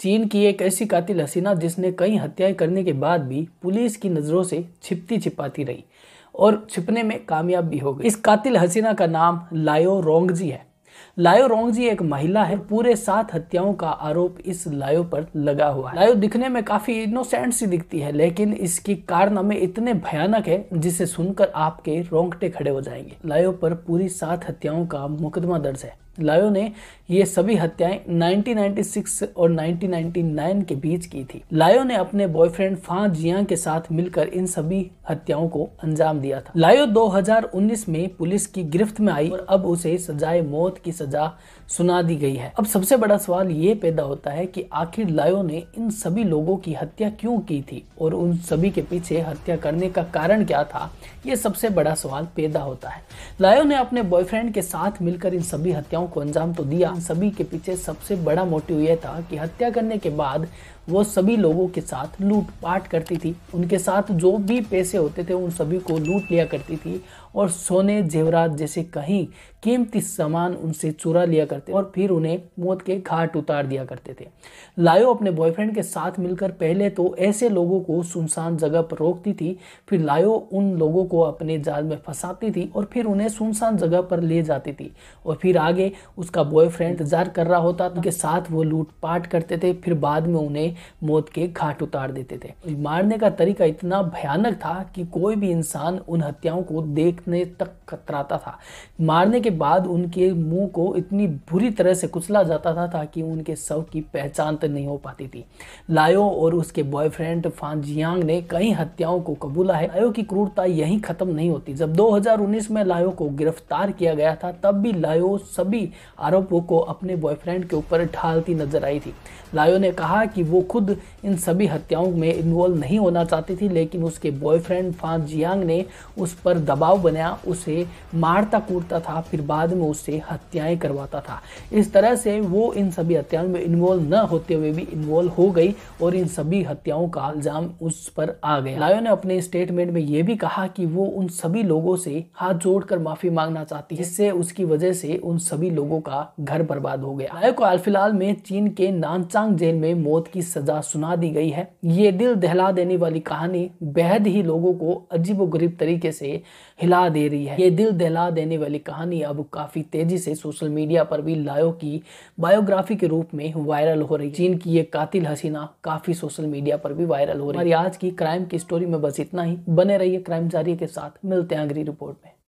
चीन की एक ऐसी कातिल हसीना जिसने कई हत्याएं करने के बाद भी पुलिस की नजरों से छिपती छिपाती रही और छिपने में कामयाब भी हो गई। इस कातिल हसीना का नाम लायो रोंगजी है। लायो रोंगजी एक महिला है। पूरे 7 हत्याओं का आरोप इस लायो पर लगा हुआ है। लायो दिखने में काफी इनोसेंट सी दिखती है, लेकिन इसकी कारनामे इतने भयानक है जिसे सुनकर आपके रोंगटे खड़े हो जाएंगे। लायो पर पूरी 7 हत्याओं का मुकदमा दर्ज है। लायो ने ये सभी हत्याएं 1996 और 1999 के बीच की थी। लायो ने अपने बॉयफ्रेंड फा जियांग के साथ मिलकर इन सभी हत्याओं को अंजाम दिया था। लायो 2019 में पुलिस की गिरफ्त में आई और अब उसे सजाए मौत की सजा सुना दी गई है। अब सबसे बड़ा सवाल ये पैदा होता है कि आखिर लायो ने इन सभी लोगों की हत्या क्यों की थी और उन सभी के पीछे हत्या करने का कारण क्या था, ये सबसे बड़ा सवाल पैदा होता है। लायो ने अपने बॉयफ्रेंड के साथ मिलकर इन सभी हत्याओं को अंजाम तो दिया। इन सभी के पीछे सबसे बड़ा मोटिव यह था कि हत्या करने के बाद वो सभी लोगों के साथ लूटपाट करती थी। उनके साथ जो भी पैसे होते थे उन सभी को लूट लिया करती थी और सोने जेवरात जैसे कहीं कीमती सामान उनसे चुरा लिया करते और फिर उन्हें मौत के घाट उतार दिया करते थे। लायो अपने बॉयफ्रेंड के साथ मिलकर पहले तो ऐसे लोगों को सुनसान जगह पर रोकती थी, फिर लायो उन लोगों को अपने जाल में फंसाती थी और फिर उन्हें सुनसान जगह पर ले जाती थी और फिर आगे उसका बॉयफ्रेंड इंतजार कर रहा होता था। उनके साथ वो लूटपाट करते थे, फिर बाद में उन्हें मौत के घाट उतार देते थे। मारने का तरीका इतना भयानक था कि कोई भी इंसान उन हत्याओं को देखने तक कतराता था। मारने के बाद उनके मुंह को इतनी बुरी तरह से कुचला जाता था ताकि उनके शव की पहचान तक नहीं हो पाती थी। लायो और उसके बॉयफ्रेंड फान जियांग ने कई हत्याओं को कबूला है। लायो की क्रूरता यहीं खत्म नहीं होती। जब 2019 में लायो को गिरफ्तार किया गया था तब भी लायो सभी आरोपों को अपने बॉयफ्रेंड के ऊपर ढालती नजर आई थी। लायो ने कहा कि वो खुद इन सभी हत्याओं में इन्वॉल्व नहीं होना चाहती थी, लेकिन उसके बॉयफ्रेंड फान जियांग ने उस पर दबाव बनाया, उसे मारता कूटता था, फिर बाद में उससे हत्याएं करवाता था। इस तरह से वो इन सभी हत्याओं में इन्वॉल्व न होते हुए भी इन्वॉल्व हो गई और इन सभी हत्याओं का इल्जाम उस पर आ गया। लायो ने अपने स्टेटमेंट में यह भी कहा कि वो उन सभी लोगों से हाथ जोड़कर माफी मांगना चाहती है, जिससे उसकी वजह से उन सभी लोगों का घर बर्बाद हो गया। लायो को हाल फिलहाल में चीन के नानचांग जेल में मौत की सजा सुना दी गई है। ये दिल दहला देने वाली कहानी बेहद ही लोगों को अजीबोगरीब तरीके से हिला दे रही है। ये दिल दहला देने वाली कहानी अब काफी तेजी से सोशल मीडिया पर भी लायो की बायोग्राफी के रूप में वायरल हो रही है। चीन की ये कातिल हसीना काफी सोशल मीडिया पर भी वायरल हो रही है। हमारी आज की क्राइम की स्टोरी में बस इतना ही। बने रहिए क्राइम जारी के साथ। मिलते हैं अगली रिपोर्ट में।